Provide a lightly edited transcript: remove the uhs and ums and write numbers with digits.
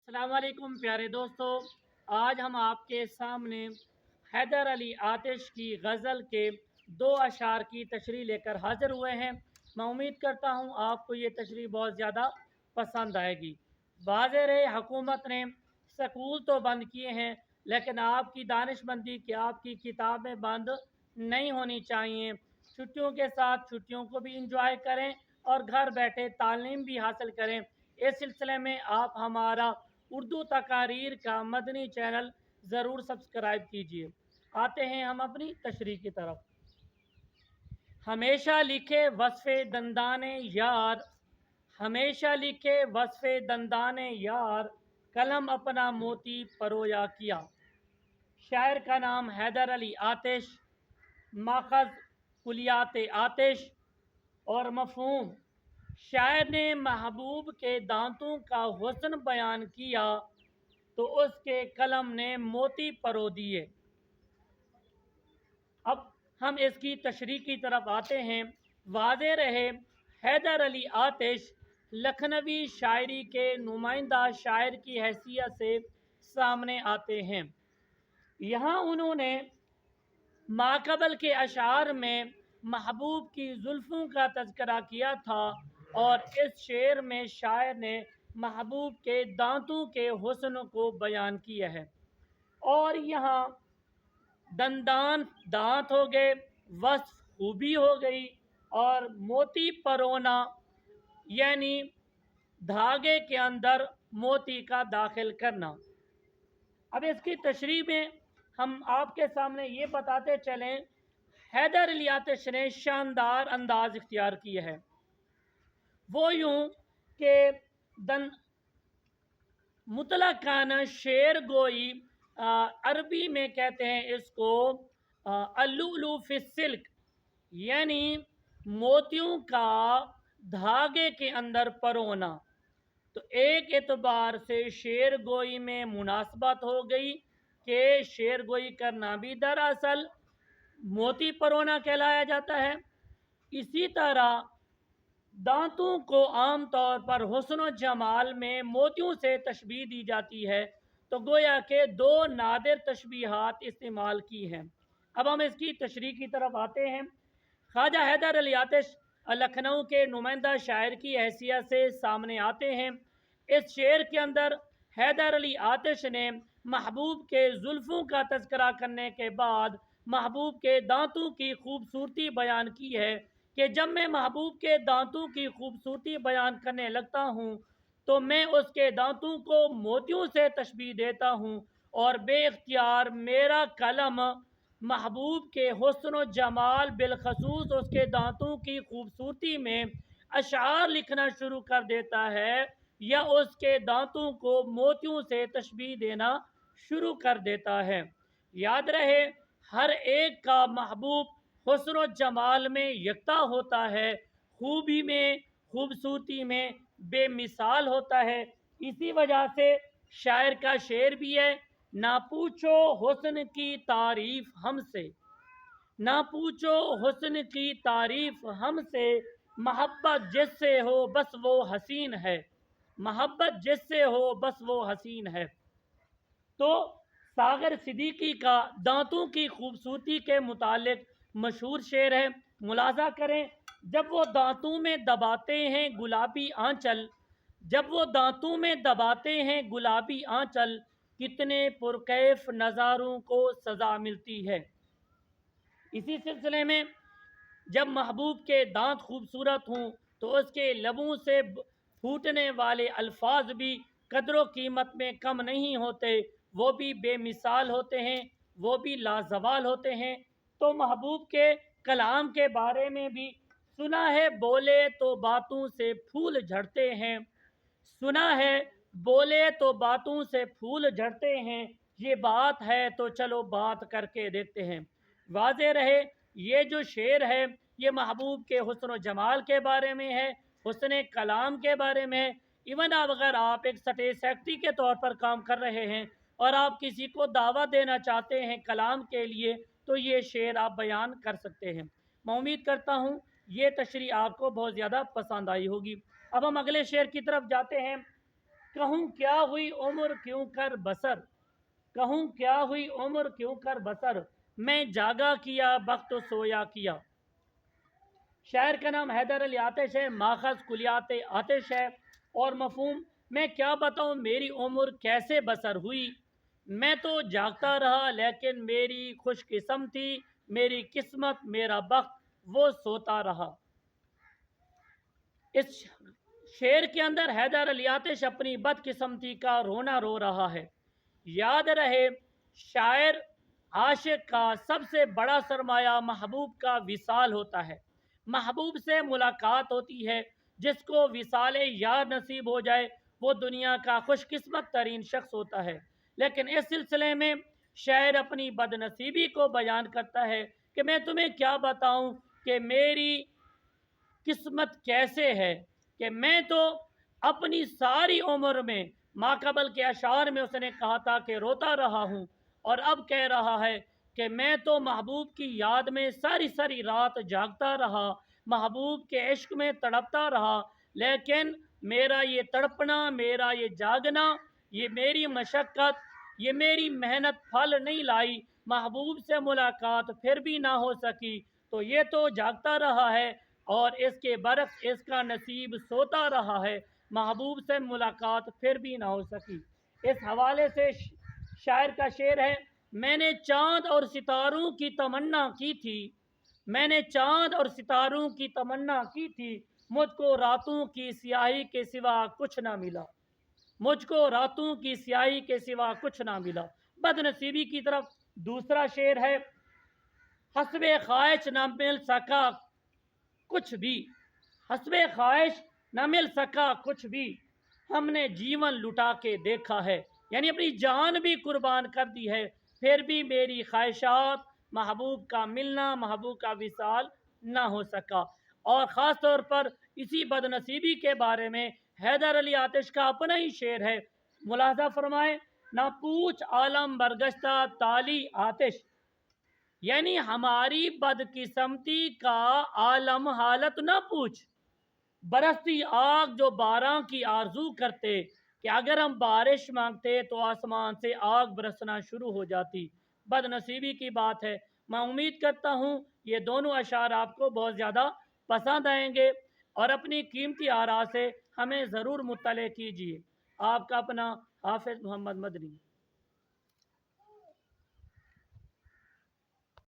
अस्सलाम वालेकुम प्यारे दोस्तों। आज हम आपके सामने हैदर अली आतिश की गज़ल के दो अशार की तशरीह लेकर हाज़िर हुए हैं। मैं उम्मीद करता हूँ आपको ये तशरीह बहुत ज़्यादा पसंद आएगी। वाज़ेह रहे, हुकूमत ने स्कूल तो बंद किए हैं, लेकिन आपकी दानिशमंदी कि आपकी किताबें बंद नहीं होनी चाहिए। छुट्टियों के साथ छुट्टियों को भी इंजॉय करें और घर बैठे तालीम भी हासिल करें। इस सिलसिले में आप हमारा उर्दू तकारीर का मदनी चैनल ज़रूर सब्सक्राइब कीजिए। आते हैं हम अपनी तशरीह की तरफ। हमेशा लिखे वस्फ़े दंदाने यार, हमेशा लिखे वस्फ़े दंदाने यार, कलम अपना मोती परोया किया। शायर का नाम हैदर अली आतिश, माखज़ कुलियात आतिश और मफ़हूम। शायर ने महबूब के दांतों का हुस्न बयान किया तो उसके कलम ने मोती परो दिए। अब हम इसकी तशरीह की तरफ आते हैं। वाज़ेह रहे, हैदर अली आतिश लखनवी शायरी के नुमाइंदा शायर की हैसियत से सामने आते हैं। यहाँ उन्होंने माकबल के अशार में महबूब की जुल्फ़ों का तज़किरा किया था और इस शेर में शायर ने महबूब के दांतों के हुस्न को बयान किया है। और यहाँ दंदान दांत हो गए, वस्फ खूबी हो गई, और मोती परोना यानी धागे के अंदर मोती का दाखिल करना। अब इसकी तशरीह में हम आपके सामने ये बताते चलें, हैदर अली आतिश ने शानदार अंदाज इख्तियार किया है। वो यूं कि दन मुतलकाना शेर गोई, अरबी में कहते हैं इसको अल्लुलु फी सिल्क, यानी मोतियों का धागे के अंदर परोना। तो एक एतबार से शेर गोई में मुनासबत हो गई कि शेर गोई करना भी दरअसल मोती परोना कहलाया जाता है। इसी तरह दांतों को आम तौर पर हुस्न जमाल में मोतियों से तशबीह दी जाती है, तो गोया के दो नादिर तशबीहात इस्तेमाल की हैं। अब हम इसकी तशरीह की तरफ आते हैं। ख्वाजा हैदर अली आतिश लखनऊ के नुमाइंदा शायर की हैसियत से सामने आते हैं। इस शेर के अंदर हैदर अली आतिश ने महबूब के जुल्फ़ों का तज़किरा करने के बाद महबूब के दांतों की खूबसूरती बयान की है कि जब मैं महबूब के दांतों की खूबसूरती बयान करने लगता हूँ तो मैं उसके दांतों को मोतियों से तशबीह देता हूँ और बेख्तियार मेरा कलम महबूब के हुस्न जमाल बिलखसूस उसके दांतों की खूबसूरती में अशार लिखना शुरू कर देता है या उसके दांतों को मोतियों से तशबीह देना शुरू कर देता है। याद रहे, हर एक का महबूब हुस्न जमाल में यकता होता है, खूबी में खूबसूरती में बेमिसाल होता है। इसी वजह से शायर का शेर भी है, ना पूछो हुस्न की तारीफ हमसे, ना पूछो हुस्न की तारीफ हमसे, मोहब्बत जिससे हो बस वो हसीन है, मोहब्बत जिससे हो बस वो हसीन है। तो सागर सिद्दीकी का दांतों की खूबसूरती के मुतालिक मशहूर शेर है, मुलाजा करें। जब वो दांतों में दबाते हैं गुलाबी आंचल, जब वो दांतों में दबाते हैं गुलाबी आंचल, कितने पुरकैफ नज़ारों को सज़ा मिलती है। इसी सिलसिले में जब महबूब के दांत खूबसूरत हों तो उसके लबों से फूटने वाले अल्फाज भी कदर कीमत में कम नहीं होते, वो भी बेमिसाल होते हैं, वो भी लाजवाल होते हैं। तो महबूब के कलाम के बारे में भी सुना है बोले तो बातों से फूल झड़ते हैं, सुना है बोले तो बातों से फूल झड़ते हैं, ये बात है तो चलो बात करके देखते हैं। वाज़ेह रहे, ये जो शेर है ये महबूब के हुस्न जमाल के बारे में है, हुस्न कलाम के बारे में है। इवन अगर आप एक स्टेट सेक्रेटरी के तौर पर काम कर रहे हैं और आप किसी को दावा देना चाहते हैं कलाम के लिए, तो ये शेर आप बयान कर सकते हैं। मैं उम्मीद करता हूँ ये तशरीह आपको बहुत ज़्यादा पसंद आई होगी। अब हम अगले शेर की तरफ जाते हैं। कहूँ क्या हुई उम्र क्यों कर बसर, कहूँ क्या हुई उम्र क्यों कर बसर, मैं जागा किया वक्त सोया किया। शायर का नाम हैदर अली आतिश है। माखज कुलियात आतिश है। और मफहूम, मैं क्या बताऊँ मेरी उम्र कैसे बसर हुई। मैं तो जागता रहा लेकिन मेरी खुशकिस्मती, मेरी किस्मत, मेरा बख्त वो सोता रहा। इस शेर के अंदर हैदर अली आतिश अपनी बदकिस्मती का रोना रो रहा है। याद रहे, शायर आशिक का सबसे बड़ा सरमाया महबूब का विसाल होता है। महबूब से मुलाकात होती है। जिसको विसाल यार नसीब हो जाए वो दुनिया का खुशकिस्मत तरीन शख्स होता है। लेकिन इस सिलसिले में शायर अपनी बदनसीबी को बयान करता है कि मैं तुम्हें क्या बताऊं कि मेरी किस्मत कैसे है, कि मैं तो अपनी सारी उम्र में, माकबल के अशार में उसने कहा था कि रोता रहा हूँ, और अब कह रहा है कि मैं तो महबूब की याद में सारी सारी रात जागता रहा, महबूब के इश्क में तड़पता रहा। लेकिन मेरा ये तड़पना, मेरा ये जागना, ये मेरी मशक्क़त, ये मेरी मेहनत फल नहीं लाई। महबूब से मुलाकात फिर भी ना हो सकी, तो ये तो जागता रहा है और इसके बरक्स इसका नसीब सोता रहा है। महबूब से मुलाकात फिर भी ना हो सकी। इस हवाले से शायर का शेर है, मैंने चांद और सितारों की तमन्ना की थी, मैंने चांद और सितारों की तमन्ना की थी, मुझको रातों की स्याही के सिवा कुछ ना मिला, मुझको रातों की स्याही के सिवा कुछ ना मिला। बदनसीबी की तरफ दूसरा शेर है, हस्बे ख्वाहिश ना मिल सका कुछ भी, हस्बे ख्वाहिश न मिल सका कुछ भी, हमने जीवन लुटा के देखा है। यानी अपनी जान भी कुर्बान कर दी है, फिर भी मेरी ख्वाहिशात, महबूब का मिलना, महबूब का विसाल ना हो सका। और ख़ास तौर पर इसी बदनसीबी के बारे में हैदर अली आतिश का अपना ही शेर है। मुलाजा फरमाए, ना पूछ आलम बरगश्ता ताली आतिश, यानी हमारी बदकिस्मती का आलम हालत ना पूछ। बरसती आग जो बारां की आरजू करते, कि अगर हम बारिश मांगते तो आसमान से आग बरसना शुरू हो जाती। बदनसीबी की बात है। मैं उम्मीद करता हूँ ये दोनों अशार आपको बहुत ज़्यादा पसंद आएंगे, और अपनी कीमती आरा से हमें ज़रूर मुत्तले कीजिए। आपका अपना हाफिज़ मोहम्मद मदनी।